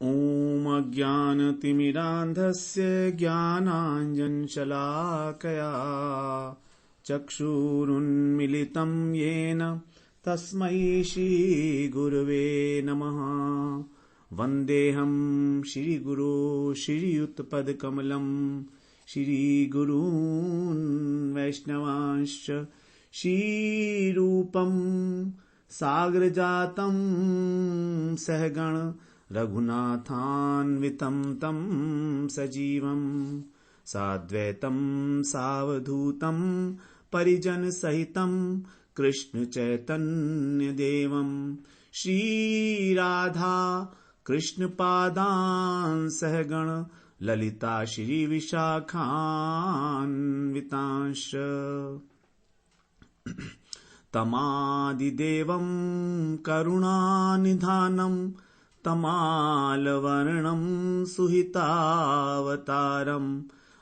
ॐ अज्ञानतिमिरान्धस्य ज्ञानाञ्जनशलाकया चक्षुरुन्मीलितं येन तस्मै श्रीगुरवे नमः। वन्देऽहं श्रीगुरो श्रीयुतपदकमलं श्रीगुरून् वैष्णवांश्च श्रीरूपं साग्रजातं सहगण रघुनाथान्वितं तं सजीवं साद्वैतं सावधूतं परिजनसहितं कृष्णचैतन्यदेवं श्रीराधा कृष्णपादान् सहगण ललिता श्रीविशाखान्वितांश्च तमादिदेवं करुणानिधानं तमालवर्णं सुहितावतारम्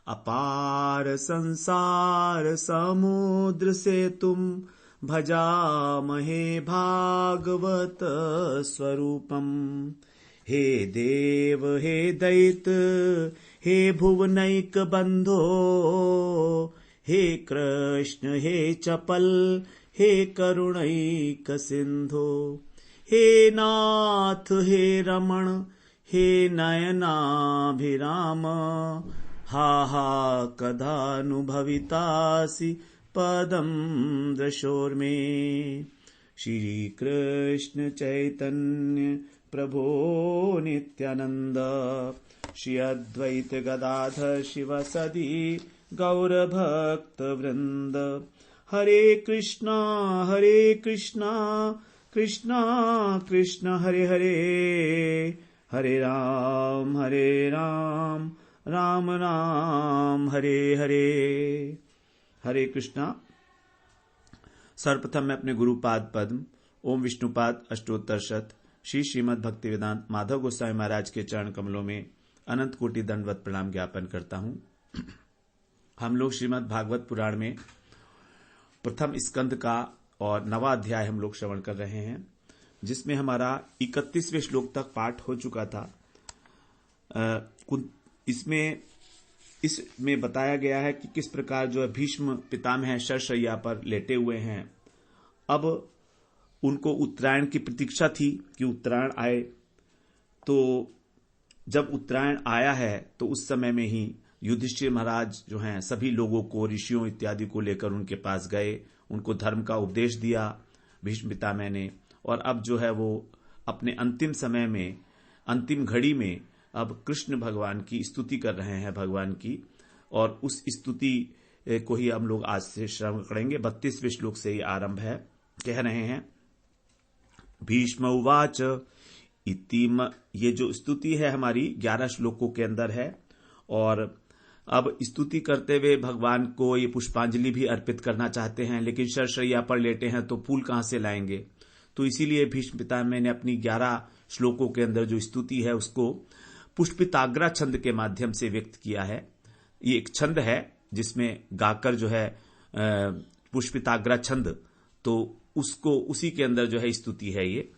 अपार संसार समुद्र सेतुं भजामहे भागवत स्वरूपम्। हे देव हे दैत हे भुवनैक बंधो हे कृष्ण हे चपल हे करुणैक सिंधो हे नाथ हे रमण हे नयनाभिराम हा हा कदानुभवितासि पदं दशोर्मे। श्री कृष्ण चैतन्य प्रभो नित्यानंद श्री अद्वैत गदाधर शिवसदि गौरभक्त वृंद। हरे कृष्णा कृष्णा कृष्णा हरे हरे हरे राम राम राम हरे हरे। हरे कृष्णा। सर्वप्रथम मैं अपने गुरुपाद पद्म ओम विष्णुपाद अष्टोत्तर शत श्री श्रीमद् भक्तिवेदांत माधव गोस्वामी महाराज के चरण कमलों में अनंत कोटि दंडवत प्रणाम ज्ञापन करता हूं। हम लोग श्रीमद् भागवत पुराण में प्रथम स्कंद का और 9वां अध्याय हम लोग श्रवण कर रहे हैं, जिसमें हमारा 31वें श्लोक तक पाठ हो चुका था। इसमें बताया गया है कि किस प्रकार जो है भीष्म पितामह शरशय्या पर लेटे हुए हैं। अब उनको उत्तरायण की प्रतीक्षा थी कि उत्तरायण आए, तो जब उत्तरायण आया है तो उस समय में ही युधिष्ठिर महाराज जो हैं सभी लोगों को, ऋषियों इत्यादि को लेकर उनके पास गए, उनको धर्म का उपदेश दिया भीष्म पितामह ने। और अब जो है वो अपने अंतिम समय में, अंतिम घड़ी में अब कृष्ण भगवान की स्तुति कर रहे हैं, भगवान की, और उस स्तुति को ही हम लोग आज से श्रवण करेंगे। 32वें श्लोक से ये आरंभ है। कह रहे हैं भीष्म उवाच इतिम। ये जो स्तुति है हमारी 11 श्लोकों के अंदर है, और अब स्तुति करते हुए भगवान को ये पुष्पांजलि भी अर्पित करना चाहते हैं, लेकिन शरशय्या पर लेटे हैं तो फूल कहां से लाएंगे। तो इसीलिए भीष्म पितामह ने अपनी 11 श्लोकों के अंदर जो स्तुति है उसको पुष्पिताग्रा छंद के माध्यम से व्यक्त किया है। ये एक छंद है जिसमें गाकर जो है पुष्पिताग्रा छंद, तो उसको उसी के अंदर जो है स्तुति है ये।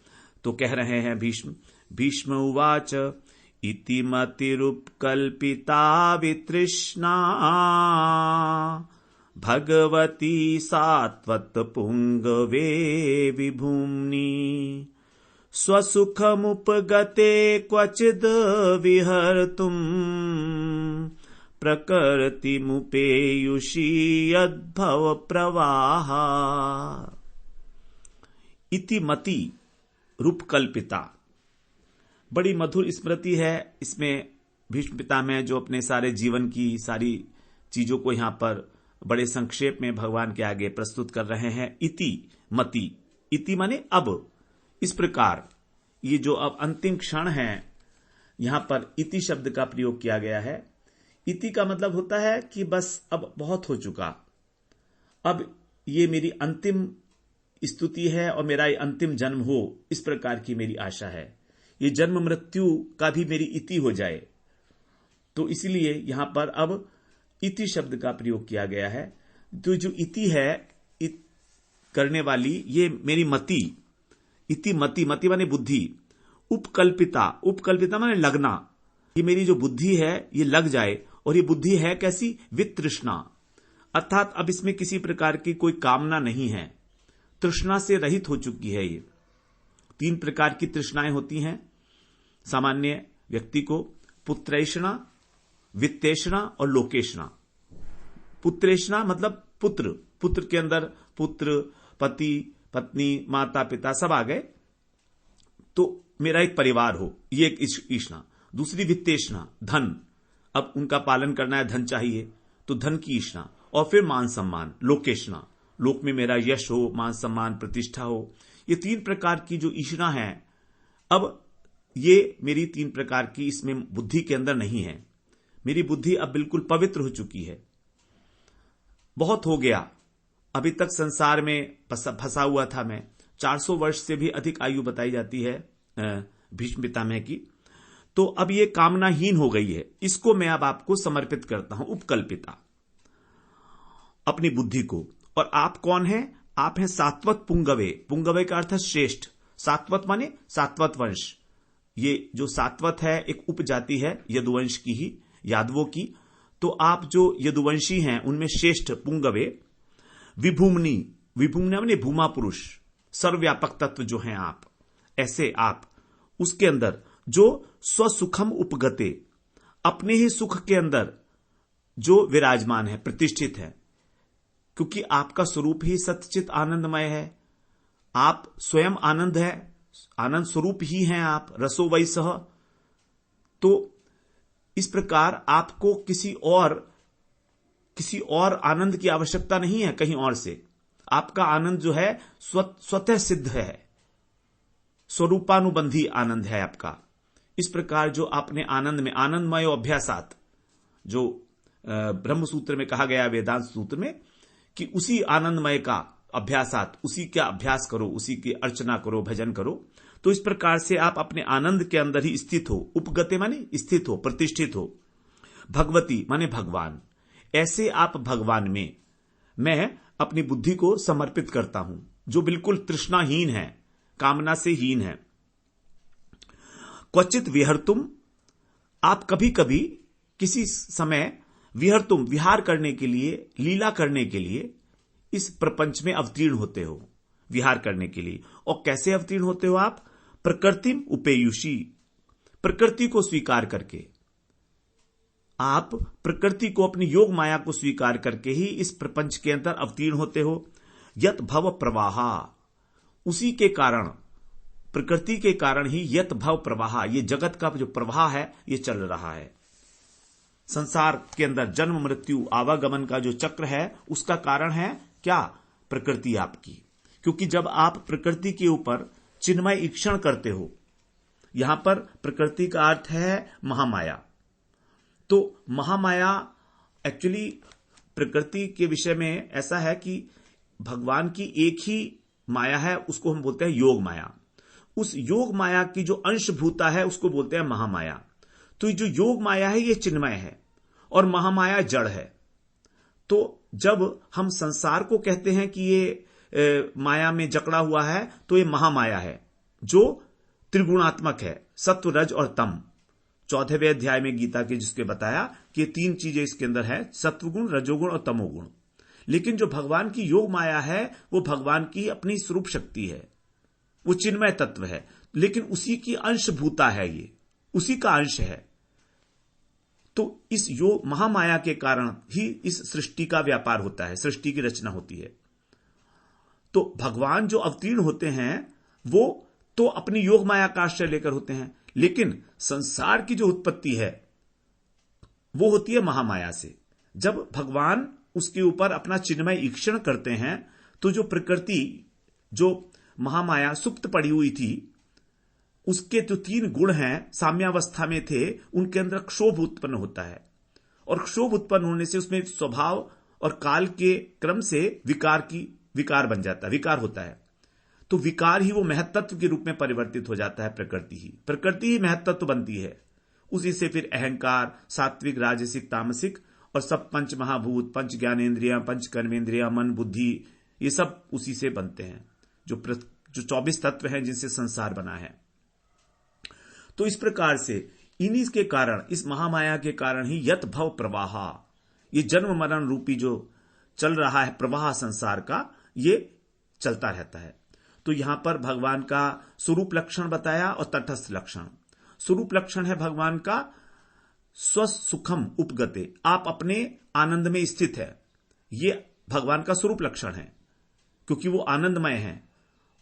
तो कह रहे हैं भीष्म उवाच इति मतिरुपकल्पिता वितृष्णा भगवती सात्वत पुंगवे विभूम्नि स्वसुखमुपगते क्वचिद् विहर्तुम् प्रकृतिमुपेयुषी यद्भव प्रवाहा। इति मति रूपकल्पिता, बड़ी मधुर स्मृति है। इसमें भीष्म पितामह जो अपने सारे जीवन की सारी चीजों को यहां पर बड़े संक्षेप में भगवान के आगे प्रस्तुत कर रहे हैं। इति मति, इति माने अब, इस प्रकार ये जो अब अंतिम क्षण है, यहां पर इति शब्द का प्रयोग किया गया है। इति का मतलब होता है कि बस अब बहुत हो चुका, अब ये मेरी अंतिम स्तुति है और मेरा ये अंतिम जन्म हो, इस प्रकार की मेरी आशा है। ये जन्म मृत्यु का भी मेरी इति हो जाए। तो इसलिए यहां पर अब इति शब्द का प्रयोग किया गया है। तो जो इति है, करने वाली, ये मेरी मति, इति मति, मति माने बुद्धि, उपकल्पिता, उपकल्पिता माने लगना, ये मेरी जो बुद्धि है ये लग जाए, और ये बुद्धि है कैसी, वितृष्णा, अर्थात अब इसमें किसी प्रकार की कोई कामना नहीं है, तृष्णा से रहित हो चुकी है। ये 3 प्रकार की तृष्णाएं होती हैं सामान्य व्यक्ति को, पुत्रेषणा, वित्तेषणा और लोकेषणा। पुत्रेषणा मतलब पुत्र, पुत्र के अंदर पुत्र, पति, पत्नी, माता पिता सब आ गए, तो मेरा एक परिवार हो, ये एक ईष्णा। दूसरी वित्तेषणा, धन, अब उनका पालन करना है, धन चाहिए, तो धन की ईष्णा। और फिर मान सम्मान, लोकेषणा, लोक में मेरा यश हो, मान सम्मान, प्रतिष्ठा हो। ये 3 प्रकार की जो ईष्णा है, अब ये मेरी 3 प्रकार की इसमें बुद्धि के अंदर नहीं है। मेरी बुद्धि अब बिल्कुल पवित्र हो चुकी है। बहुत हो गया, अभी तक संसार में फंसा हुआ था मैं। 400 वर्ष से भी अधिक आयु बताई जाती है भीष्म पितामह की। तो अब ये कामनाहीन हो गई है, इसको मैं अब आपको समर्पित करता हूं, उपकल्पिता, अपनी बुद्धि को। और आप कौन हैं? आप हैं सात्वत पुंगवे। पुंगवे का अर्थ है श्रेष्ठ। सात्वत माने सात्वत वंश। ये जो सात्वत है एक उपजाति है यदुवंश की ही, यादवों की। तो आप जो यदुवंशी हैं उनमें श्रेष्ठ पुंगवे। विभूमनी, विभूमना माने भूमा पुरुष, सर्वव्यापक तत्व जो हैं आप, ऐसे आप उसके अंदर जो स्वसुखम उपगते, अपने ही सुख के अंदर जो विराजमान है, प्रतिष्ठित है, क्योंकि आपका स्वरूप ही सच्चित आनंदमय है। आप स्वयं आनंद है, आनंद स्वरूप ही हैं आप, रसो वै सह। तो इस प्रकार आपको किसी और आनंद की आवश्यकता नहीं है कहीं और से। आपका आनंद जो है स्वतः सिद्ध है, स्वरूपानुबंधी आनंद है आपका। इस प्रकार जो आपने आनंद में, आनंदमय अभ्यासात, जो ब्रह्म सूत्र में कहा गया, वेदांत सूत्र में, कि उसी आनंदमय का अभ्यासात, उसी का अभ्यास करो, उसी की अर्चना करो, भजन करो। तो इस प्रकार से आप अपने आनंद के अंदर ही स्थित हो। उपगते माने स्थित हो, प्रतिष्ठित हो। भगवती माने भगवान। ऐसे आप भगवान में मैं अपनी बुद्धि को समर्पित करता हूं, जो बिल्कुल तृष्णाहीन है, कामना से हीन है। क्वचित विहर्तुम, आप कभी कभी किसी समय विहर्तुम, विहार करने के लिए, लीला करने के लिए इस प्रपंच में अवतीर्ण होते हो, विहार करने के लिए। और कैसे अवतीर्ण होते हो आप? प्रकृतिम उपेयुषी, प्रकृति को स्वीकार करके। आप प्रकृति को, अपनी योग माया को स्वीकार करके ही इस प्रपंच के अंदर अवतीर्ण होते हो। यत भव प्रवाह, उसी के कारण, प्रकृति के कारण ही यत भव प्रवाह, ये जगत का जो प्रवाह है ये चल रहा है। संसार के अंदर जन्म मृत्यु आवागमन का जो चक्र है, उसका कारण है क्या? प्रकृति आपकी। क्योंकि जब आप प्रकृति के ऊपर चिन्मय ईक्षण करते हो, यहां पर प्रकृति का अर्थ है महामाया। तो महामाया एक्चुअली प्रकृति के विषय में ऐसा है कि भगवान की एक ही माया है, उसको हम बोलते हैं योग माया। उस योग माया की जो अंशभूता है उसको बोलते हैं महामाया। तो जो योग माया है ये चिन्मय है और महामाया जड़ है। तो जब हम संसार को कहते हैं कि ये माया में जकड़ा हुआ है, तो ये महामाया है जो त्रिगुणात्मक है, सत्व रज और तम। 14वें अध्याय में गीता के जिसके बताया कि ये 3 चीजें इसके अंदर है, सत्वगुण, रजोगुण और तमोगुण। लेकिन जो भगवान की योग माया है वो भगवान की अपनी स्वरूप शक्ति है, वो चिन्मय तत्व है, लेकिन उसी की अंशभूता है, ये उसी का अंश है। तो इस योग महामाया के कारण ही इस सृष्टि का व्यापार होता है, सृष्टि की रचना होती है। तो भगवान जो अवतीर्ण होते हैं वो तो अपनी योग माया का आश्रय लेकर होते हैं, लेकिन संसार की जो उत्पत्ति है वो होती है महामाया से। जब भगवान उसके ऊपर अपना चिन्मय ईक्षण करते हैं तो जो प्रकृति, जो महामाया सुप्त पड़ी हुई थी, उसके जो 3 गुण हैं साम्यावस्था में थे, उनके अंदर क्षोभ उत्पन्न होता है। और क्षोभ उत्पन्न होने से उसमें स्वभाव और काल के क्रम से विकार बन जाता है, विकार होता है। तो विकार ही वो महत्त्व के रूप में परिवर्तित हो जाता है। प्रकृति ही महत्त्व बनती है। उसी से फिर अहंकार, सात्विक, राजसिक, तामसिक और सब पंच महाभूत, पंच ज्ञानेन्द्रियां, पंच कर्मेंद्रियां, मन, बुद्धि, ये सब उसी से बनते हैं, जो 24 तत्व हैं जिनसे संसार बना है। तो इस प्रकार से इन्हीं के कारण, इस महामाया के कारण ही यत भव प्रवाह, ये जन्म मरण रूपी जो चल रहा है प्रवाह संसार का, ये चलता रहता है। तो यहां पर भगवान का स्वरूप लक्षण बताया और तटस्थ लक्षण। स्वरूप लक्षण है भगवान का स्वसुखम उपगते, आप अपने आनंद में स्थित है, ये भगवान का स्वरूप लक्षण है क्योंकि वो आनंदमय है।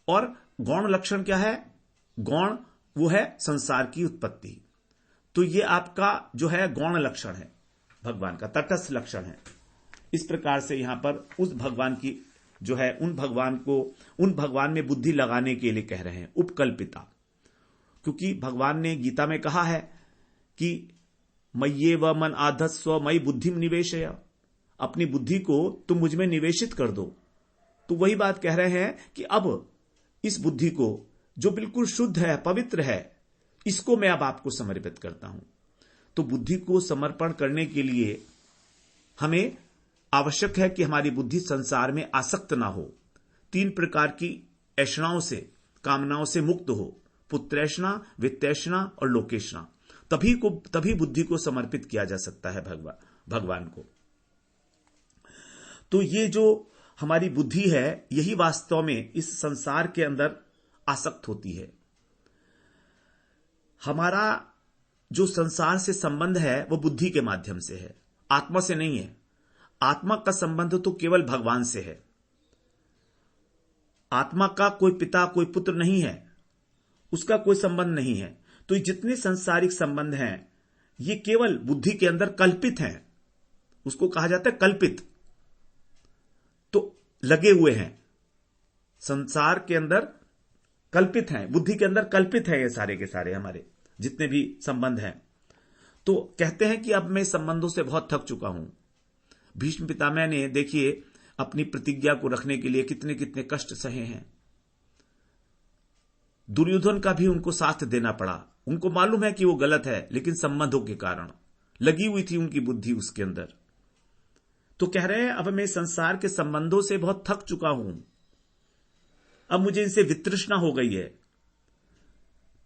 और गौण लक्षण क्या है? गौण वो है संसार की उत्पत्ति। तो ये आपका जो है गौण लक्षण है, भगवान का तटस्थ लक्षण है। इस प्रकार से यहां पर उस भगवान की जो है उन भगवान में बुद्धि लगाने के लिए कह रहे हैं उपकल्पिता, क्योंकि भगवान ने गीता में कहा है कि मय्येव मन आधत्स्व मयि बुद्धिम निवेशय, अपनी बुद्धि को तुम मुझ में निवेशित कर दो। तो वही बात कह रहे हैं कि अब इस बुद्धि को जो बिल्कुल शुद्ध है, पवित्र है, इसको मैं अब आपको समर्पित करता हूं। तो बुद्धि को समर्पण करने के लिए हमें आवश्यक है कि हमारी बुद्धि संसार में आसक्त ना हो, 3 प्रकार की ऐषणाओं से, कामनाओं से मुक्त हो, पुत्रैषणा, वित्तैषणा और लोकेषणा। तभी बुद्धि को समर्पित किया जा सकता है भगवान को। तो ये जो हमारी बुद्धि है, यही वास्तव में इस संसार के अंदर आसक्त होती है। हमारा जो संसार से संबंध है वो बुद्धि के माध्यम से है, आत्मा से नहीं है। आत्मा का संबंध तो केवल भगवान से है। आत्मा का कोई पिता, कोई पुत्र नहीं है, उसका कोई संबंध नहीं है। तो ये जितने सांसारिक संबंध हैं, ये केवल बुद्धि के अंदर कल्पित हैं, उसको कहा जाता है कल्पित। तो लगे हुए हैं संसार के अंदर, कल्पित हैं, बुद्धि के अंदर कल्पित है ये सारे के सारे हमारे जितने भी संबंध हैं। तो कहते हैं कि अब मैं संबंधों से बहुत थक चुका हूं। भीष्म पितामह ने देखिए अपनी प्रतिज्ञा को रखने के लिए कितने कितने कष्ट सहे हैं। दुर्योधन का भी उनको साथ देना पड़ा। उनको मालूम है कि वो गलत है, लेकिन संबंधों के कारण लगी हुई थी उनकी बुद्धि उसके अंदर। तो कह रहे हैं अब मैं संसार के संबंधों से बहुत थक चुका हूं, अब मुझे इनसे वितृष्णा हो गई है।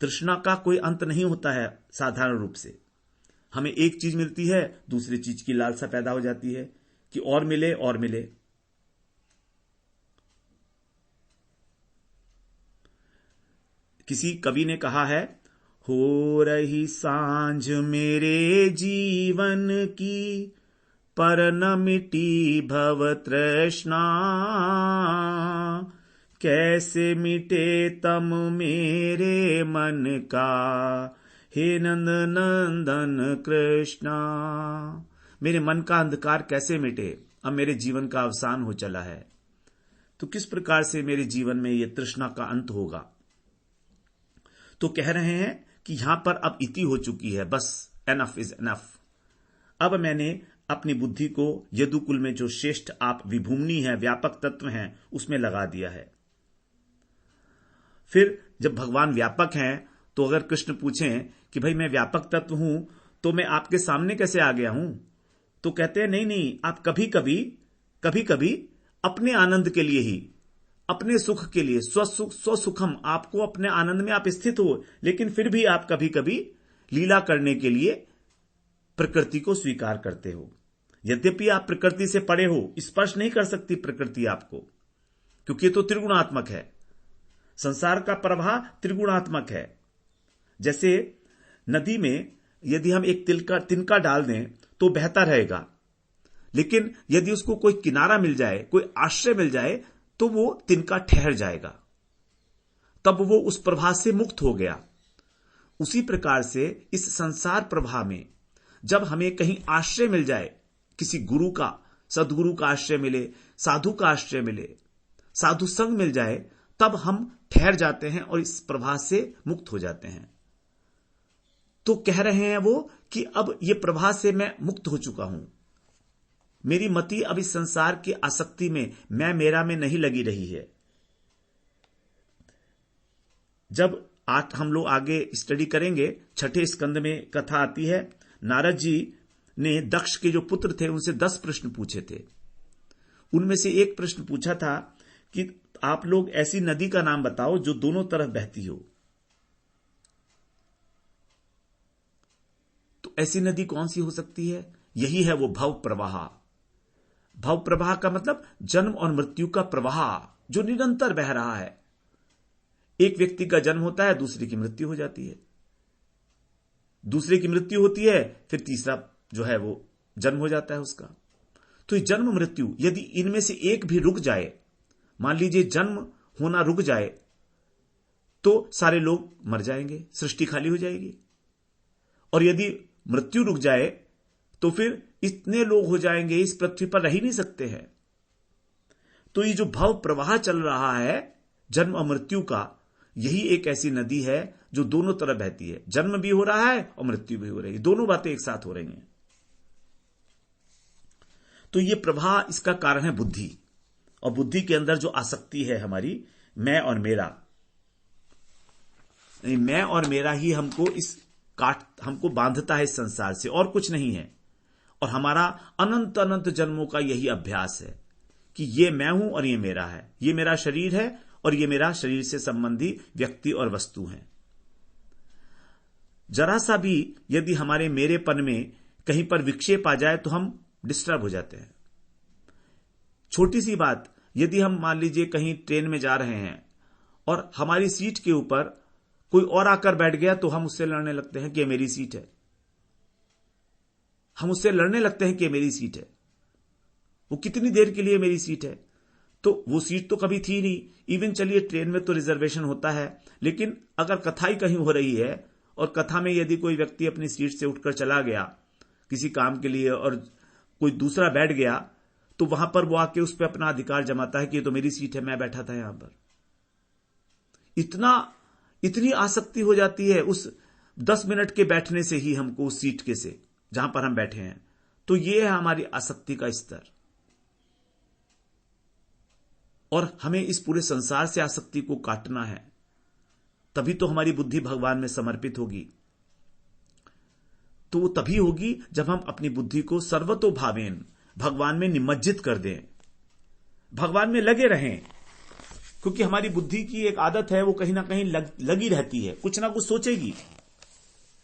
तृष्णा का कोई अंत नहीं होता है। साधारण रूप से हमें एक चीज मिलती है, दूसरी चीज की लालसा पैदा हो जाती है कि और मिले और मिले। किसी कवि ने कहा है, हो रही सांझ मेरे जीवन की, पर न मिटी भव तृष्णा, कैसे मिटे तम मेरे मन का, हे नंद नंदन कृष्णा। मेरे मन का अंधकार कैसे मिटे, अब मेरे जीवन का अवसान हो चला है। तो किस प्रकार से मेरे जीवन में यह तृष्णा का अंत होगा। तो कह रहे हैं कि यहां पर अब इति हो चुकी है, बस एनफ इज एनफ। अब मैंने अपनी बुद्धि को यदुकुल में जो श्रेष्ठ आप विभूमि है, व्यापक तत्व हैं, उसमें लगा दिया है। फिर जब भगवान व्यापक हैं, तो अगर कृष्ण पूछें कि भाई मैं व्यापक तत्व हूं तो मैं आपके सामने कैसे आ गया हूं, तो कहते हैं नहीं, आप कभी कभी अपने आनंद के लिए ही, अपने सुख के लिए, स्वसुखम, आपको अपने आनंद में आप स्थित हो, लेकिन फिर भी आप कभी कभी लीला करने के लिए प्रकृति को स्वीकार करते हो। यद्यपि आप प्रकृति से परे हो, स्पर्श नहीं कर सकती प्रकृति आपको, क्योंकि ये तो त्रिगुणात्मक है। संसार का प्रवाह त्रिगुणात्मक है। जैसे नदी में यदि हम एक तिनका डाल दें तो बहता रहेगा, लेकिन यदि उसको कोई किनारा मिल जाए, कोई आश्रय मिल जाए, तो वो तिनका ठहर जाएगा, तब वो उस प्रवाह से मुक्त हो गया। उसी प्रकार से इस संसार प्रवाह में जब हमें कहीं आश्रय मिल जाए, किसी गुरु का, सदगुरु का आश्रय मिले, साधु का आश्रय मिले, साधु संग मिल जाए, तब हम ठहर जाते हैं और इस प्रवाह से मुक्त हो जाते हैं। तो कह रहे हैं वो कि अब ये प्रवाह से मैं मुक्त हो चुका हूं, मेरी मति अब इस संसार की आसक्ति में, मैं मेरा में नहीं लगी रही है। जब हम लोग आगे स्टडी करेंगे, 6ठे स्कंद में कथा आती है, नारद जी ने दक्ष के जो पुत्र थे उनसे 10 प्रश्न पूछे थे। उनमें से एक प्रश्न पूछा था कि आप लोग ऐसी नदी का नाम बताओ जो दोनों तरफ बहती हो। ऐसी नदी कौन सी हो सकती है? यही है वो भव प्रवाह। भव प्रवाह का मतलब जन्म और मृत्यु का प्रवाह जो निरंतर बह रहा है। एक व्यक्ति का जन्म होता है, दूसरे की मृत्यु हो जाती है, दूसरे की मृत्यु होती है, फिर तीसरा जो है वो जन्म हो जाता है उसका। तो ये जन्म मृत्यु, यदि इनमें से एक भी रुक जाए, मान लीजिए जन्म होना रुक जाए, तो सारे लोग मर जाएंगे, सृष्टि खाली हो जाएगी। और यदि मृत्यु रुक जाए तो फिर इतने लोग हो जाएंगे, इस पृथ्वी पर रह ही नहीं सकते हैं। तो ये जो भव प्रवाह चल रहा है जन्म और मृत्यु का, यही एक ऐसी नदी है जो दोनों तरफ बहती है। जन्म भी हो रहा है और मृत्यु भी हो रही है, दोनों बातें एक साथ हो रही हैं। तो ये प्रवाह, इसका कारण है बुद्धि। और बुद्धि के अंदर जो आसक्ति है हमारी, मैं और मेरा, मैं और मेरा ही हमको बांधता है इस संसार से, और कुछ नहीं है। और हमारा अनंत अनंत जन्मों का यही अभ्यास है कि ये मैं हूं और ये मेरा है, ये मेरा शरीर है और ये मेरा शरीर से संबंधी व्यक्ति और वस्तु है। जरा सा भी यदि हमारे मेरेपन में कहीं पर विक्षेप आ जाए तो हम डिस्टर्ब हो जाते हैं। छोटी सी बात, यदि हम मान लीजिए कहीं ट्रेन में जा रहे हैं और हमारी सीट के ऊपर कोई और आकर बैठ गया तो हम उससे लड़ने लगते हैं कि ये मेरी सीट है। हम उससे लड़ने लगते हैं कि ये मेरी सीट है। वो कितनी देर के लिए मेरी सीट है? तो वो सीट तो कभी थी नहीं। इवन चलिए ट्रेन में तो रिजर्वेशन होता है, लेकिन अगर कथा ही कहीं हो रही है और कथा में यदि कोई व्यक्ति अपनी सीट से उठकर चला गया किसी काम के लिए और कोई दूसरा बैठ गया, तो वहां पर वो आके उस पर अपना अधिकार जमाता है कि ये तो मेरी सीट है, मैं बैठा था यहां पर। इतनी आसक्ति हो जाती है उस 10 मिनट के बैठने से ही हमको उस सीट के से जहां पर हम बैठे हैं। तो ये है हमारी आसक्ति का स्तर। और हमें इस पूरे संसार से आसक्ति को काटना है, तभी तो हमारी बुद्धि भगवान में समर्पित होगी। तो वो तभी होगी जब हम अपनी बुद्धि को सर्वतोभावेन भगवान में निमज्जित कर दें, भगवान में लगे रहें। क्योंकि हमारी बुद्धि की एक आदत है, वो कहीं ना कहीं लगी रहती है, कुछ ना कुछ सोचेगी,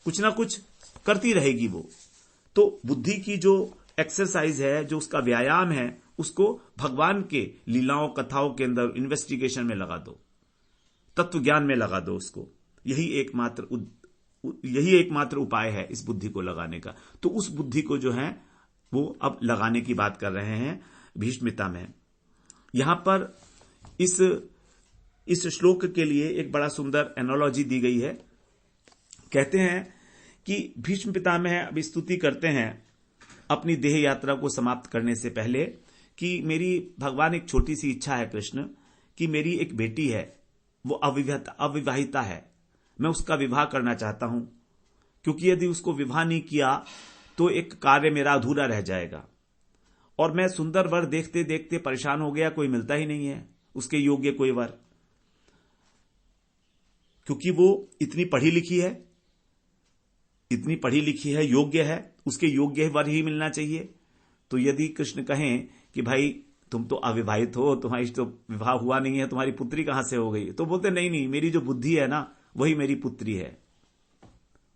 कुछ ना कुछ करती रहेगी वो। तो बुद्धि की जो एक्सरसाइज है, जो उसका व्यायाम है, उसको भगवान के लीलाओं कथाओं के अंदर इन्वेस्टिगेशन में लगा दो, तत्व ज्ञान में लगा दो उसको। यही एकमात्र उपाय है इस बुद्धि को लगाने का। तो उस बुद्धि को जो है वो अब लगाने की बात कर रहे हैं भीष्मिता में। यहां पर इस श्लोक के लिए एक बड़ा सुंदर एनालॉजी दी गई है। कहते हैं कि भीष्म पितामह अभी स्तुति करते हैं अपनी देह यात्रा को समाप्त करने से पहले कि मेरी भगवान एक छोटी सी इच्छा है कृष्ण, कि मेरी एक बेटी है, वो अविवाहिता है, मैं उसका विवाह करना चाहता हूं। क्योंकि यदि उसको विवाह नहीं किया तो एक कार्य मेरा अधूरा रह जाएगा। और मैं सुंदर वर देखते देखते परेशान हो गया, कोई मिलता ही नहीं है उसके योग्य कोई वर। क्योंकि वो इतनी पढ़ी लिखी है, योग्य है, उसके योग्य वर ही मिलना चाहिए। तो यदि कृष्ण कहें कि भाई तुम तो अविवाहित हो, तुम्हारी तो विवाह हुआ नहीं है, तुम्हारी पुत्री कहां से हो गई? तो बोलते नहीं, मेरी जो बुद्धि है ना, वही मेरी पुत्री है,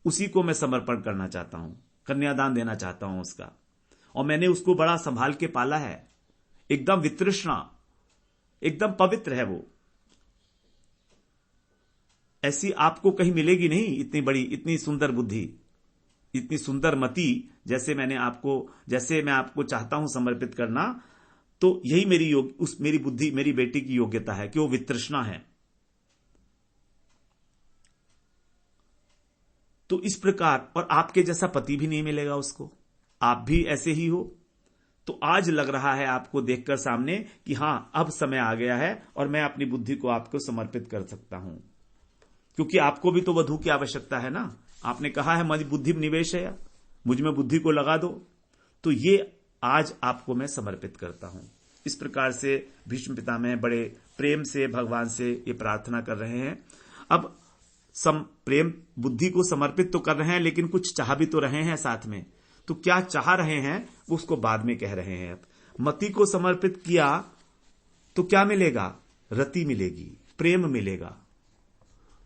उसी को मैं समर्पण करना चाहता हूं, कन्यादान देना चाहता हूं उसका। और मैंने उसको बड़ा संभाल के पाला है, एकदम वितृष्णा, एकदम पवित्र है वो। ऐसी आपको कहीं मिलेगी नहीं, इतनी बड़ी, इतनी सुंदर बुद्धि, इतनी सुंदर मति, जैसे मैं आपको चाहता हूं समर्पित करना। तो यही मेरी बुद्धि, मेरी बेटी की योग्यता है कि वो वितृष्णा है। तो इस प्रकार, और आपके जैसा पति भी नहीं मिलेगा उसको, आप भी ऐसे ही हो। तो आज लग रहा है आपको देखकर सामने कि हां, अब समय आ गया है और मैं अपनी बुद्धि को आपको समर्पित कर सकता हूं। क्योंकि आपको भी तो वधू की आवश्यकता है ना। आपने कहा है मेरी बुद्धि निवेश है, मुझ में बुद्धि को लगा दो। तो ये आज आपको मैं समर्पित करता हूं। इस प्रकार से भीष्म पितामह बड़े प्रेम से भगवान से ये प्रार्थना कर रहे हैं। अब प्रेम बुद्धि को समर्पित तो कर रहे हैं, लेकिन कुछ चाह भी तो रहे हैं साथ में। तो क्या चाह रहे हैं वो उसको बाद में कह रहे हैं। मति को समर्पित किया तो क्या मिलेगा? रति मिलेगी, प्रेम मिलेगा।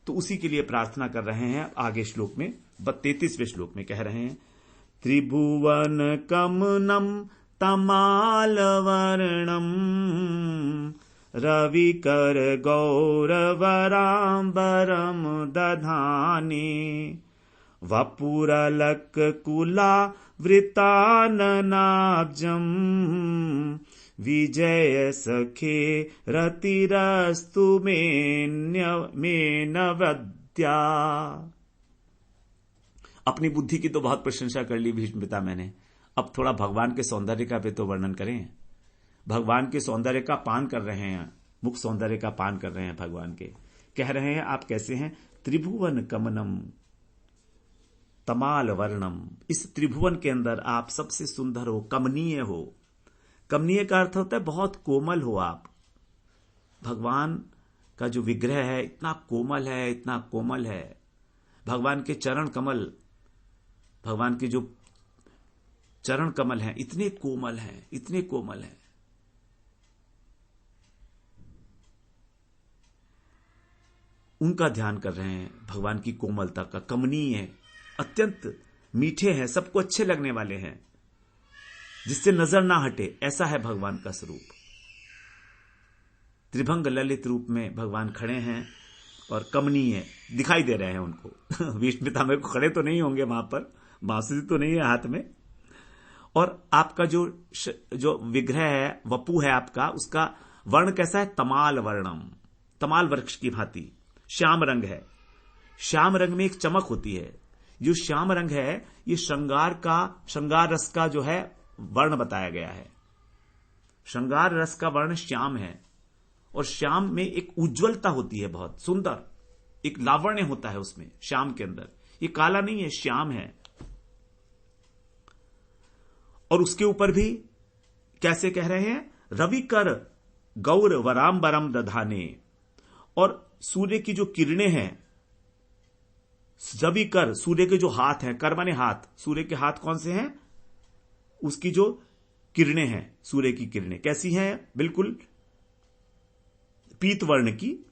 तो उसी के लिए प्रार्थना कर रहे हैं। आगे श्लोक में 33वें श्लोक में कह रहे हैं त्रिभुवन कमनम तमालवर्णम रविकर गौरवराम्बरम दधाने वपुरलक कुला वृताननाब्जम विजय सखे रतिरस्तु में नवद्या। अपनी बुद्धि की तो बहुत प्रशंसा कर ली भीष्म पिता मैंने, अब थोड़ा भगवान के सौंदर्य का भी तो वर्णन करें। भगवान के सौंदर्य का पान कर रहे हैं, मुख सौंदर्य का पान कर रहे हैं भगवान के। कह रहे हैं आप कैसे हैं? त्रिभुवन कमनम तमाल वर्णम, इस त्रिभुवन के अंदर आप सबसे सुंदर हो, कमनीय हो। कमनीय का अर्थ होता है बहुत कोमल हो आप। भगवान का जो विग्रह है इतना कोमल है, इतना कोमल है। भगवान के चरण कमल, भगवान के जो चरण कमल हैं इतने कोमल हैं, इतने कोमल हैं। उनका ध्यान कर रहे हैं, भगवान की कोमलता का। कमनीय, अत्यंत मीठे हैं, सबको अच्छे लगने वाले हैं, जिससे नजर ना हटे, ऐसा है भगवान का स्वरूप। त्रिभंग ललित रूप में भगवान खड़े हैं और कमनीय दिखाई दे रहे हैं उनको। भीष्म पितामह को खड़े तो नहीं होंगे वहां पर, बांसुरी तो नहीं है हाथ में। और आपका जो विग्रह है, वपु है आपका, उसका वर्ण कैसा है? तमाल वर्णम, तमाल वृक्ष की भांति श्याम रंग है। श्याम रंग में एक चमक होती है। जो श्याम रंग है ये श्रृंगार रस का जो है वर्ण बताया गया है। श्रृंगार रस का वर्ण श्याम है, और श्याम में एक उज्जवलता होती है, बहुत सुंदर एक लावण्य होता है उसमें, श्याम के अंदर। ये काला नहीं है, श्याम है। और उसके ऊपर भी कैसे कह रहे हैं? रवि कर गौर वराम्बरम दधाने, और सूर्य की जो किरणें हैं, रवि कर, सूर्य के जो हाथ हैं, कर माने हाथ, सूर्य के हाथ कौन से हैं? उसकी जो किरणें हैं, सूर्य की किरणें कैसी हैं? बिल्कुल पीत वर्ण की।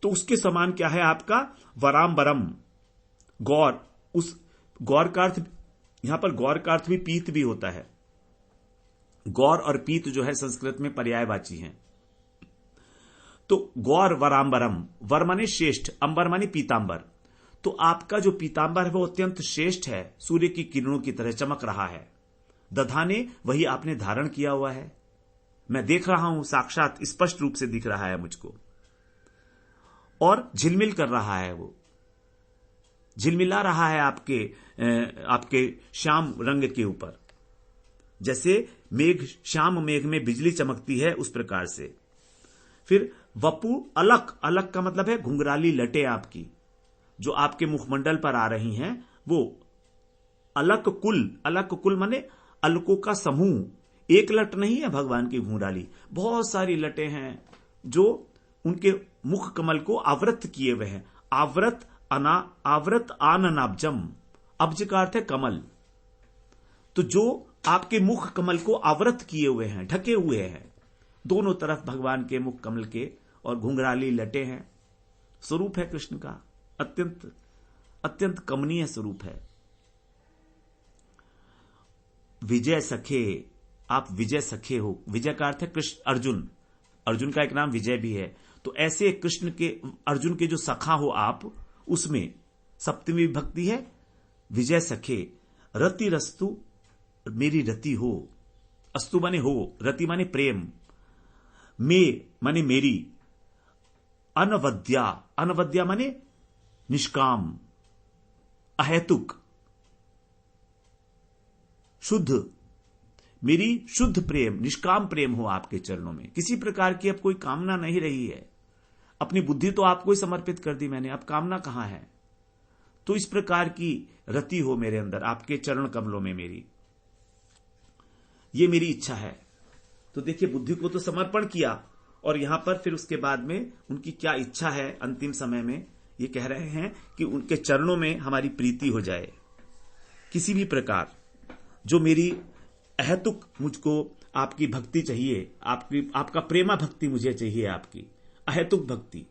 तो उसके समान क्या है आपका? वराम्बरम, गौर। उस गौर का अर्थ, यहां पर गौर का अर्थ भी पीत भी होता है। गौर और पीत जो है संस्कृत में पर्यायवाची हैं। तो गौर वराम्बरम, वर माने श्रेष्ठ, अंबर माने पीतांबर। तो आपका जो पीतांबर है वो अत्यंत श्रेष्ठ है, सूर्य की किरणों की तरह चमक रहा है। दधाने, वही आपने धारण किया हुआ है। मैं देख रहा हूं, साक्षात स्पष्ट रूप से दिख रहा है मुझको। और झिलमिल कर रहा है, वो झिलमिला रहा है आपके श्याम रंग के ऊपर। जैसे मेघ, श्याम मेघ में बिजली चमकती है, उस प्रकार से। फिर वपु, अलक, अलक का मतलब है घुंघराली लटे आपकी, जो आपके मुखमंडल पर आ रही हैं, वो अलक कुल। अलक कुल माने अलकों का समूह। एक लट नहीं है भगवान की घुंघराली, बहुत सारी लटे हैं जो उनके मुख कमल को आवृत किए हुए हैं। आवृत आननाब्जम, अब्ज का अर्थ है कमल। तो जो आपके मुख कमल को आवृत किए हुए हैं, ढके हुए हैं, दोनों तरफ भगवान के मुख कमल के और घुंघराली लटे हैं। स्वरूप है कृष्ण का, अत्यंत अत्यंत कमनीय स्वरूप है। विजय सखे, आप विजय सखे हो। विजय का अर्थ है कृष्ण, अर्जुन। अर्जुन का एक नाम विजय भी है। तो ऐसे कृष्ण के, अर्जुन के जो सखा हो आप, उसमें सप्तमी विभक्ति है। विजय सखे, रति रस्तु, मेरी रति हो। अस्तु माने हो, रति माने प्रेम, में माने मेरी, अनवद्या, अनवद्या माने निष्काम, अहेतुक, शुद्ध, मेरी शुद्ध प्रेम, निष्काम प्रेम हो आपके चरणों में। किसी प्रकार की अब कोई कामना नहीं रही है। अपनी बुद्धि तो आपको ही समर्पित कर दी मैंने, अब कामना कहां है? तो इस प्रकार की रति हो मेरे अंदर, आपके चरण कमलों में मेरी, ये मेरी इच्छा है। तो देखिए, बुद्धि को तो समर्पण किया, और यहां पर फिर उसके बाद में उनकी क्या इच्छा है अंतिम समय में, ये कह रहे हैं कि उनके चरणों में हमारी प्रीति हो जाए किसी भी प्रकार। जो मेरी अहेतुक, मुझको आपकी भक्ति चाहिए, आपका प्रेमा भक्ति मुझे चाहिए, आपकी अहेतुक भक्ति।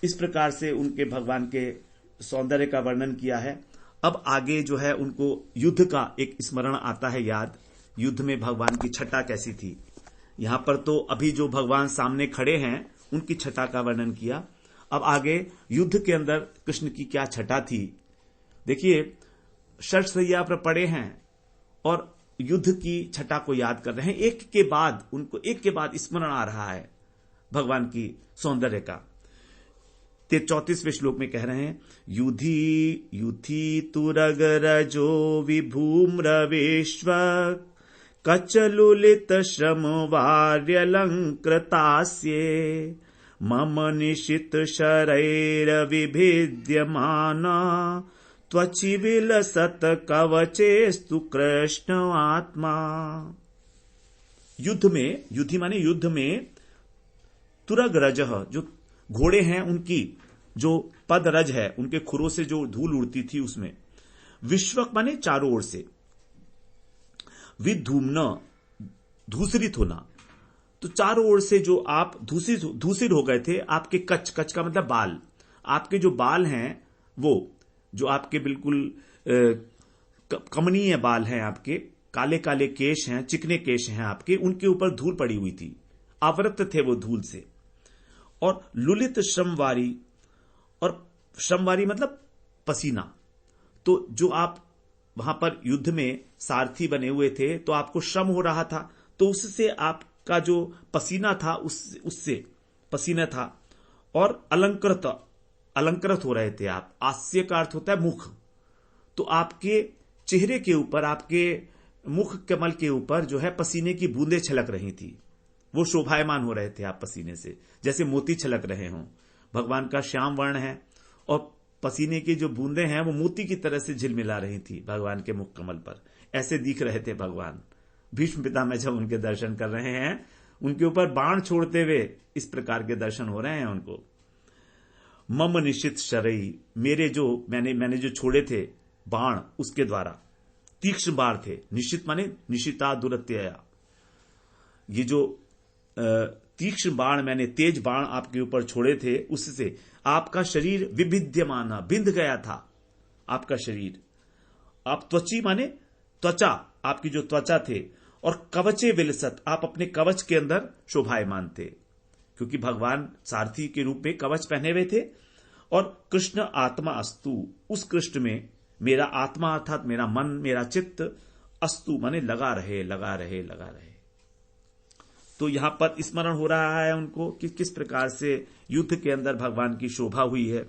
इस प्रकार से उनके भगवान के सौंदर्य का वर्णन किया है। अब आगे जो है उनको युद्ध का एक स्मरण आता है याद। युद्ध में भगवान की छटा कैसी थी। यहां पर तो अभी जो भगवान सामने खड़े हैं उनकी छटा का वर्णन किया। अब आगे युद्ध के अंदर कृष्ण की क्या छटा थी। देखिए, शरशैया पर पड़े हैं और युद्ध की छटा को याद कर रहे हैं। उनको एक के बाद स्मरण आ रहा है भगवान की सौंदर्य का। 34वें श्लोक में कह रहे हैं, युधि युथि तुरग रजो विभूम्रवेश्व कचलुलित श्रम वार्यलंकृतास्ये मम निशित शरैर विभिद्यमाना त्वचि विलसत कवचेस्तु कृष्ण आत्मा। युद्धि माने युद्ध में तुरग रजह, जो घोड़े हैं उनकी जो पद रज है, उनके खुरों से जो धूल उड़ती थी उसमें, विश्वक माने चारों ओर से, विधूम्न धूसरित होना, तो चारों ओर से जो आप धूसित हो गए थे। आपके कच का मतलब बाल, आपके जो बाल हैं वो जो आपके बिल्कुल कमनीय बाल हैं, आपके काले काले केश हैं, चिकने केश हैं आपके, उनके ऊपर धूल पड़ी हुई थी, आवृत थे वो धूल से। और लुलित श्रमवारी, और श्रमवारी मतलब पसीना। तो जो आप वहां पर युद्ध में सारथी बने हुए थे तो आपको श्रम हो रहा था, तो उससे आपका जो पसीना था उससे पसीना था। और अलंकृत हो रहे थे आप। आस्य का अर्थ होता है मुख, तो आपके चेहरे के ऊपर, आपके मुख कमल के ऊपर जो है पसीने की बूंदें छलक रही थी। वो शोभायमान हो रहे थे आप पसीने से, जैसे मोती छलक रहे हों। भगवान का श्याम वर्ण है और पसीने की जो बूंदें हैं वो मोती की तरह से झिलमिला रही थी भगवान के मुख कमल पर। ऐसे दिख रहे थे भगवान। भीष्म पितामह जब उनके दर्शन कर रहे हैं, उनके ऊपर बाण छोड़ते हुए इस प्रकार के दर्शन हो रहे हैं उनको। मम निशित शरई, मैंने जो छोड़े थे बाण, उसके द्वारा तीक्ष्ण बाण थे। निशित माने निशिता दुरत्यया, ये जो तीक्ष्ण बाण मैंने, तेज बाण आपके ऊपर छोड़े थे, उससे आपका शरीर विभिद्यमाना, बिंध गया था आपका शरीर। आप त्वची माने त्वचा, आपकी जो त्वचा थे, और कवचे विलसत, आप अपने कवच के अंदर शोभायमान थे, क्योंकि भगवान सारथी के रूप में कवच पहने हुए थे। और कृष्ण आत्मा अस्तु, उस कृष्ण में मेरा आत्मा अर्थात मेरा मन, मेरा चित्त, अस्तु माने लगा रहे। तो यहां पर स्मरण हो रहा है उनको कि किस प्रकार से युद्ध के अंदर भगवान की शोभा हुई है।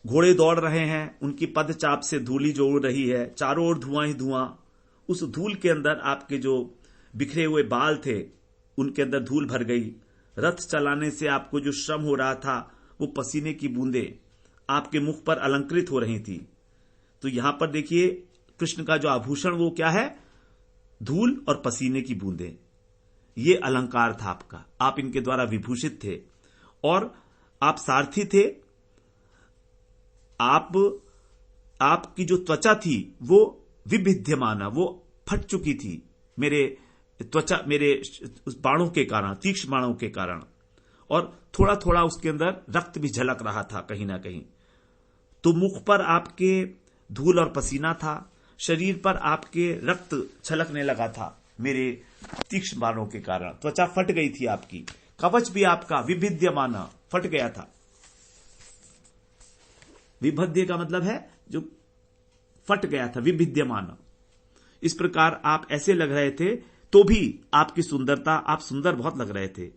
घोड़े दौड़ रहे हैं, उनकी पदचाप से धूली जो उड़ रही है, चारों ओर धुआं ही धुआं। उस धूल के अंदर आपके जो बिखरे हुए बाल थे उनके अंदर धूल भर गई। रथ चलाने से आपको जो श्रम हो रहा था, वो पसीने की बूंदें आपके मुख पर अलंकृत हो रही थी। तो यहां पर देखिए, कृष्ण का जो आभूषण वो क्या है, धूल और पसीने की बूंदें। ये अलंकार था आपका, आप इनके द्वारा विभूषित थे। और आप सारथी थे। आपकी जो त्वचा थी वो विभिद्यमाना, वो फट चुकी थी मेरे बाणों के कारण, तीक्ष्ण बाणों के कारण। और थोड़ा थोड़ा उसके अंदर रक्त भी झलक रहा था कहीं ना कहीं। तो मुख पर आपके धूल और पसीना था, शरीर पर आपके रक्त छलकने लगा था मेरे तीक्ष्ण बाणों के कारण। त्वचा फट गई थी आपकी, कवच भी आपका विभिद्यमाना फट गया था। विभद्य का मतलब है जो फट गया था, विभिद्यमाना। इस प्रकार आप ऐसे लग रहे थे, तो भी आपकी सुंदरता, आप सुंदर बहुत लग रहे थे।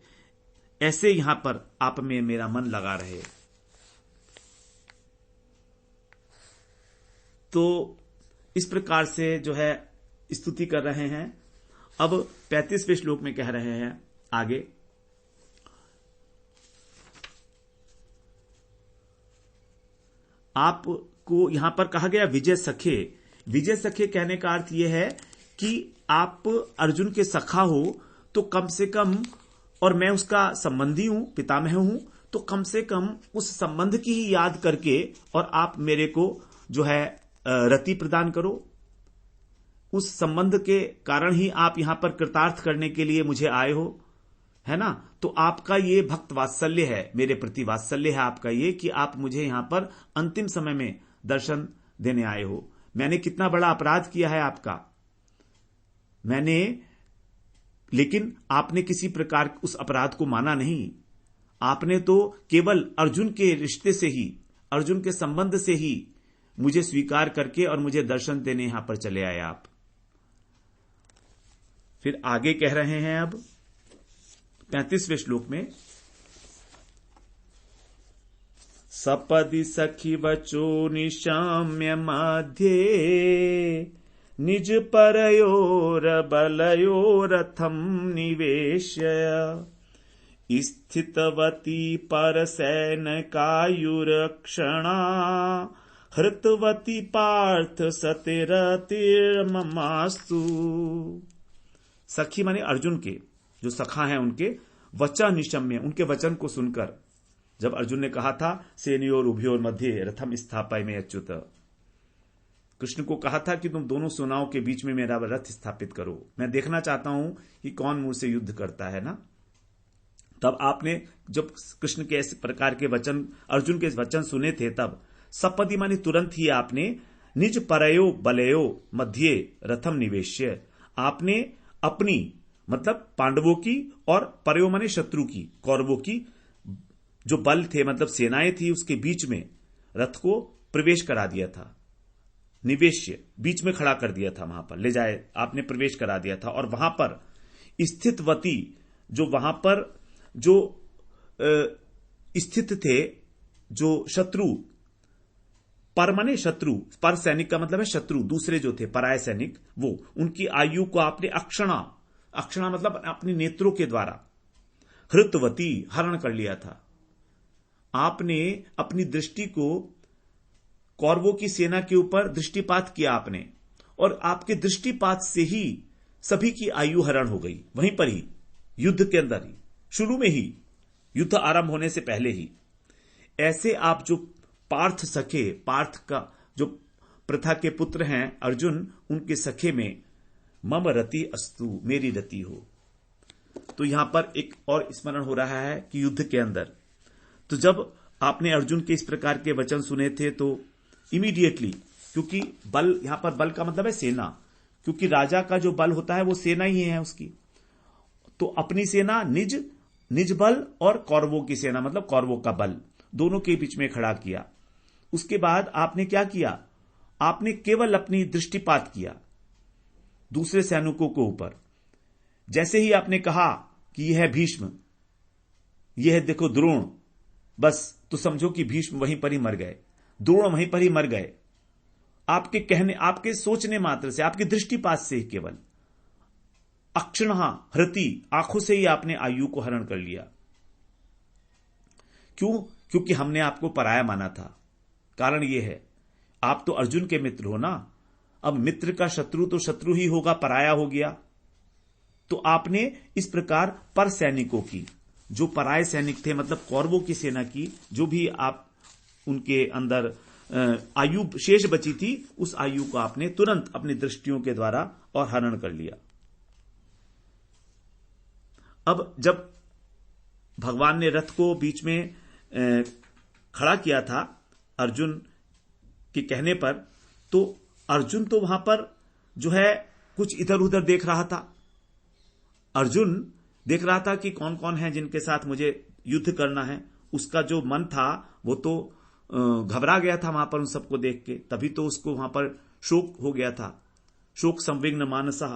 ऐसे यहां पर आप में मेरा मन लगा रहे। तो इस प्रकार से जो है स्तुति कर रहे हैं। अब 35वें श्लोक में कह रहे हैं आगे, आपको यहां पर कहा गया विजय सखे। विजय सखे कहने का अर्थ यह है कि आप अर्जुन के सखा हो, तो कम से कम, और मैं उसका संबंधी हूं, पितामह हूं, तो कम से कम उस संबंध की ही याद करके और आप मेरे को जो है रति प्रदान करो। उस संबंध के कारण ही आप यहां पर कृतार्थ करने के लिए मुझे आए हो। है ना। तो आपका ये भक्त वात्सल्य है, मेरे प्रति वात्सल्य है आपका ये कि आप मुझे यहां पर अंतिम समय में दर्शन देने आए हो। मैंने कितना बड़ा अपराध किया है आपका, लेकिन आपने किसी प्रकार उस अपराध को माना नहीं। आपने तो केवल अर्जुन के रिश्ते से ही, अर्जुन के संबंध से ही मुझे स्वीकार करके और मुझे दर्शन देने यहां पर चले आए आप। फिर आगे कह रहे हैं अब 35वें श्लोक में, सपदि सखी वचो निशाम्य मध्ये निज परयोर बलयोरथम निवेश्य स्थितवती पर सैनकायुरक्षणा हृतवती पार्थ सतिरतिर्ममास्तु। सखी माने अर्जुन के जो सखा हैं उनके वचा निशम्य, उनके वचन को सुनकर, जब अर्जुन ने कहा था सेनयोर उभयोर मध्य रथम स्थापय में अच्युत, कृष्ण को कहा था कि तुम दोनों सेनाओं के बीच में मेरा रथ स्थापित करो, मैं देखना चाहता हूं कि कौन मुझसे युद्ध करता है ना। तब आपने जब कृष्ण के इस प्रकार के वचन, अर्जुन के वचन सुने थे, तब सपदि माने तुरंत ही आपने निज परयो बलयो मध्य रथम निवेश्य, आपने अपनी मतलब पांडवों की और परयो माने शत्रु की, कौरवों की जो बल थे मतलब सेनाएं थी उसके बीच में रथ को प्रवेश करा दिया था। निवेश्य बीच में खड़ा कर दिया था, वहां पर ले जाए आपने प्रवेश करा दिया था। और वहां पर स्थितवती, जो वहां पर जो स्थित थे, जो शत्रु, पर माने शत्रु, पर सैनिक का मतलब है शत्रु, दूसरे जो थे पराय सैनिक, वो उनकी आयु को आपने अक्षणा, अक्षणा मतलब अपने नेत्रों के द्वारा, हृतवती हरण कर लिया था। आपने अपनी दृष्टि को कौरवों की सेना के ऊपर दृष्टिपात किया आपने, और आपके दृष्टिपात से ही सभी की आयु हरण हो गई, वहीं पर ही युद्ध के अंदर ही, शुरू में ही, युद्ध आरंभ होने से पहले ही। ऐसे आप जो पार्थ सखे, पार्थ का जो प्रथा के पुत्र हैं अर्जुन, उनके सखे में मम रति अस्तु, मेरी रति हो। तो यहां पर एक और स्मरण हो रहा है कि युद्ध के अंदर, तो जब आपने अर्जुन के इस प्रकार के वचन सुने थे तो इमीडिएटली, क्योंकि बल, यहां पर बल का मतलब है सेना, क्योंकि राजा का जो बल होता है वो सेना ही है उसकी, तो अपनी सेना निज बल और कौरवों की सेना मतलब कौरवों का बल, दोनों के बीच में खड़ा किया। उसके बाद आपने क्या किया, आपने केवल अपनी दृष्टिपात किया दूसरे सैनिकों के ऊपर। जैसे ही आपने कहा कि यह है भीष्म, यह है देखो द्रोण, बस तो समझो कि भीष्म वहीं पर ही मर गए, द्रोण वहीं पर ही मर गए। आपके कहने, आपके सोचने मात्र से, आपकी दृष्टिपात से ही केवल अक्षणहा हृति, आंखों से ही आपने आयु को हरण कर लिया। क्यों? क्योंकि हमने आपको पराया माना था। कारण यह है, आप तो अर्जुन के मित्र हो ना, अब मित्र का शत्रु तो शत्रु ही होगा, पराया हो गया। तो आपने इस प्रकार पर सैनिकों की, जो पराये सैनिक थे मतलब कौरवों की सेना की, जो भी आप उनके अंदर आयु शेष बची थी, उस आयु को आपने तुरंत अपनी दृष्टियों के द्वारा और हरण कर लिया। अब जब भगवान ने रथ को बीच में खड़ा किया था अर्जुन के कहने पर, तो अर्जुन तो वहां पर जो है कुछ इधर उधर देख रहा था। अर्जुन देख रहा था कि कौन कौन है जिनके साथ मुझे युद्ध करना है। उसका जो मन था वो तो घबरा गया था वहां पर उन सबको देख के, तभी तो उसको वहां पर शोक हो गया था, शोक संविग्न मानसा,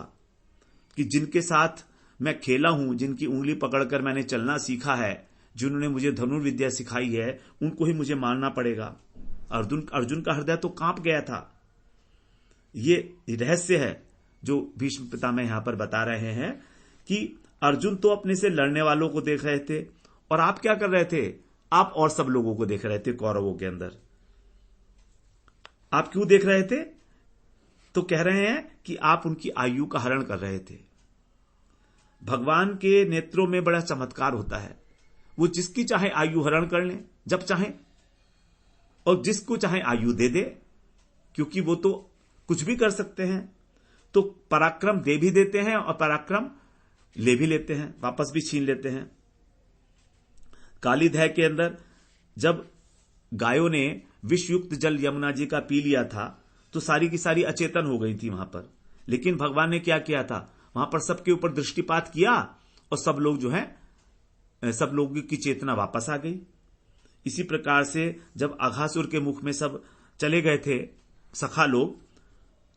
कि जिनके साथ मैं खेला हूं, जिनकी उंगली पकड़कर मैंने चलना सीखा है, जिन्होंने मुझे धनुर्विद्या सिखाई है, उनको ही मुझे मारना पड़ेगा। अर्जुन का हृदय तो कांप गया था। ये रहस्य है जो भीष्म पितामह यहां पर बता रहे हैं कि अर्जुन तो अपने से लड़ने वालों को देख रहे थे, और आप क्या कर रहे थे, आप और सब लोगों को देख रहे थे कौरवों के अंदर। आप क्यों देख रहे थे? तो कह रहे हैं कि आप उनकी आयु का हरण कर रहे थे। भगवान के नेत्रों में बड़ा चमत्कार होता है, वो जिसकी चाहे आयु हरण कर लें जब चाहे, और जिसको चाहे आयु दे दे, क्योंकि वो तो कुछ भी कर सकते हैं। तो पराक्रम दे भी देते हैं और पराक्रम ले भी लेते हैं, वापस भी छीन लेते हैं। कालीदह के अंदर जब गायों ने विषयुक्त जल यमुना जी का पी लिया था तो सारी की सारी अचेतन हो गई थी वहां पर, लेकिन भगवान ने क्या किया था, वहां पर सबके ऊपर दृष्टिपात किया और सब लोग जो है, सब लोगों की चेतना वापस आ गई। इसी प्रकार से जब अघासुर के मुख में सब चले गए थे सखा लोग,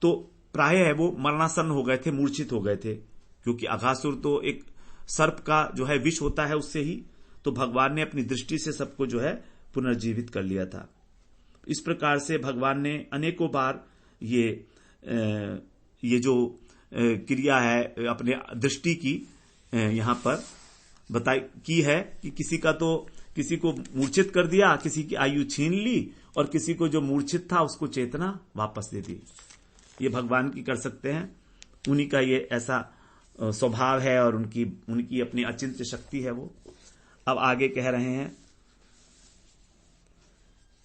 तो प्रायः वो मरणासन्न हो गए थे, मूर्छित हो गए थे, क्योंकि अघासुर तो एक सर्प का जो है विष होता है उससे ही, तो भगवान ने अपनी दृष्टि से सबको जो है पुनर्जीवित कर लिया था। इस प्रकार से भगवान ने अनेकों बार ये जो क्रिया है अपने दृष्टि की यहां पर बताई की है कि किसी को मूर्छित कर दिया, किसी की आयु छीन ली और किसी को जो मूर्छित था उसको चेतना वापस दे दी। ये भगवान की कर सकते हैं, उन्हीं का ये ऐसा स्वभाव है और उनकी अपनी अचिंत्य शक्ति है वो। अब आगे कह रहे हैं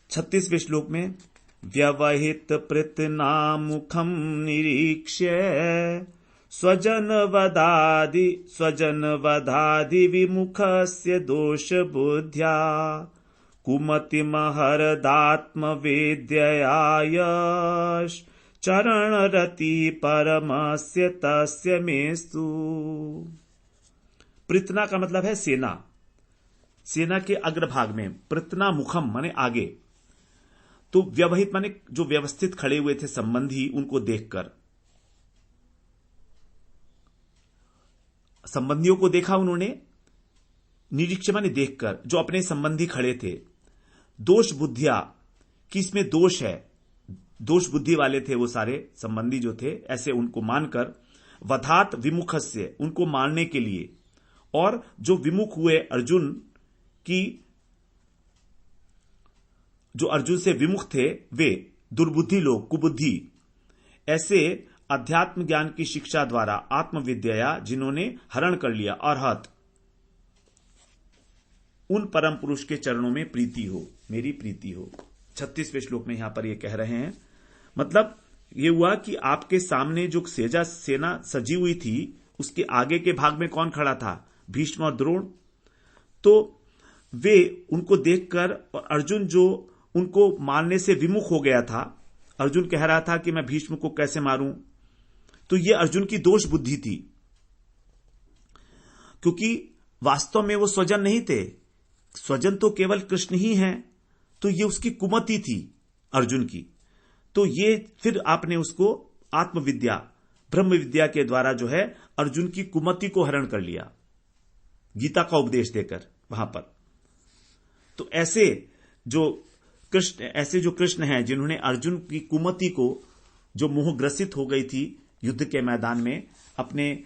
36वें श्लोक में, व्यवहित प्रतनामुखम निरीक्ष्य स्वजन वधादि विमुखस्य दोष बुद्ध्या कुमतिमहरदात्म वेद्ययाय चरणरति परमस्य तस्य मेस्तु। प्रतना का मतलब है सेना के अग्रभाग में, प्रतना मुखम माने आगे। तो व्यवहित माने जो व्यवस्थित खड़े हुए थे संबंधी, उनको देखकर, संबंधियों को देखा उन्होंने, निरीक्ष माने देखकर, जो अपने संबंधी खड़े थे। दोष बुद्धिया कि इसमें दोष है, दोष बुद्धि वाले थे वो सारे संबंधी जो थे, ऐसे उनको मानकर, वधात विमुखस्य उनको मारने के लिए, और जो विमुख हुए अर्जुन की, जो अर्जुन से विमुख थे वे दुर्बुद्धि लोग, कुबुद्धि, ऐसे अध्यात्म ज्ञान की शिक्षा द्वारा आत्मविद्या जिन्होंने हरण कर लिया, अरहत, उन परम पुरुष के चरणों में प्रीति हो, मेरी प्रीति हो। 36वें श्लोक में यहां पर ये कह रहे हैं, मतलब ये हुआ कि आपके सामने जो सेना सजी हुई थी उसके आगे के भाग में कौन खड़ा था, भीष्म और द्रोण। तो वे उनको देखकर, और अर्जुन जो उनको मारने से विमुख हो गया था, अर्जुन कह रहा था कि मैं भीष्म को कैसे मारूं, तो ये अर्जुन की दोष बुद्धि थी, क्योंकि वास्तव में वो स्वजन नहीं थे, स्वजन तो केवल कृष्ण ही हैं, तो ये उसकी कुमति थी अर्जुन की। तो ये फिर आपने उसको आत्मविद्या, ब्रह्म विद्या के द्वारा जो है अर्जुन की कुमति को हरण कर लिया, गीता का उपदेश देकर वहां पर। तो ऐसे जो कृष्ण हैं जिन्होंने अर्जुन की कुमति को, जो मोहग्रसित हो गई थी युद्ध के मैदान में, अपने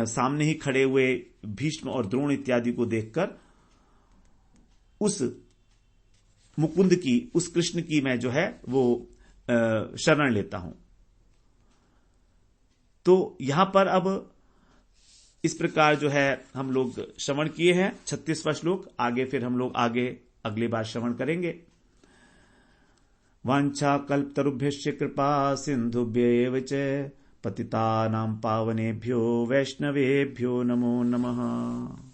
सामने ही खड़े हुए भीष्म और द्रोण इत्यादि को देखकर, उस मुकुंद की, उस कृष्ण की मैं जो है वो शरण लेता हूं। तो यहां पर अब इस प्रकार जो है हम लोग श्रवण किए हैं 36वां श्लोक। आगे फिर हम लोग अगली बार श्रवण करेंगे। वांछा कल्पतरुभ्यश्च कृपा सिंधुभ्येव च पतितानां पावनेभ्यो वैष्णवेभ्यो नमो नमः।